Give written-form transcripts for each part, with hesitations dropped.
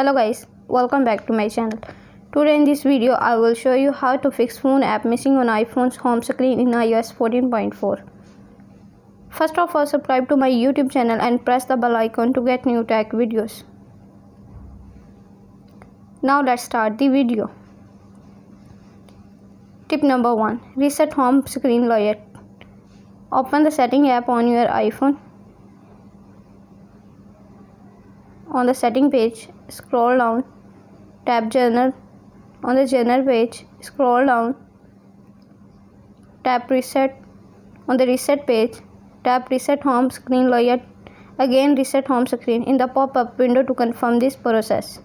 Hello guys, welcome back to my channel. Today in this video I will show you how to fix phone app missing on iPhone's home screen in iOS 14.4. First of all, subscribe to my YouTube channel and press the bell icon to get new tech videos. Now let's start the video. Tip number 1. Reset home screen layout. Open the setting app on your iPhone. On the setting page, scroll down, tap General. On the General page, scroll down, tap Reset. On the Reset page, tap Reset Home Screen Layout. Again, Reset Home Screen in the pop-up window to confirm this process.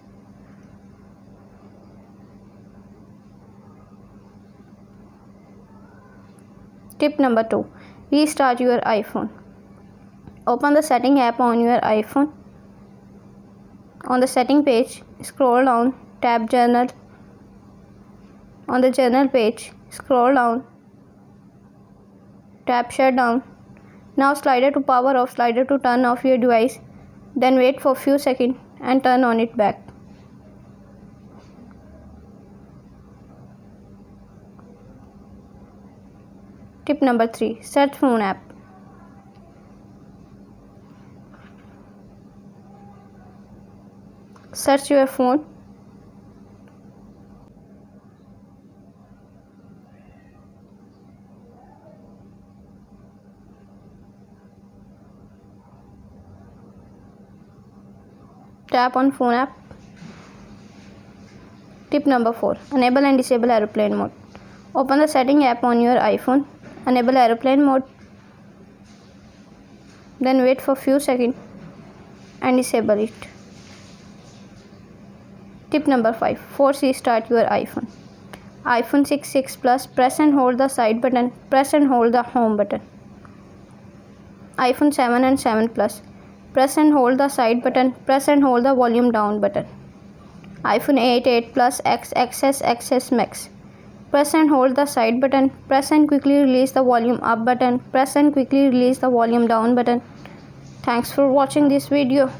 Tip number 2. Restart your iPhone. Open the setting app on your iPhone. On the setting page, scroll down, tap General. On the General page, scroll down, tap Shutdown. Now slider to power off, slider to turn off your device. Then wait for few seconds and turn on it back. Tip number 3. Search phone app. Search your phone. Tap on phone app. Tip number 4. Enable and disable airplane mode. Open the setting app on your iPhone. Enable airplane mode. Then wait for few seconds and disable it. Tip number 5. Force restart your iPhone. iPhone 6 Plus, press and hold the side button, press and hold the home button. iPhone 7 and 7 Plus, press and hold the side button, press and hold the volume down button. iPhone 8 Plus X, XS Max, press and hold the side button, press and quickly release the volume up button, press and quickly release the volume down button. Thanks for watching this video.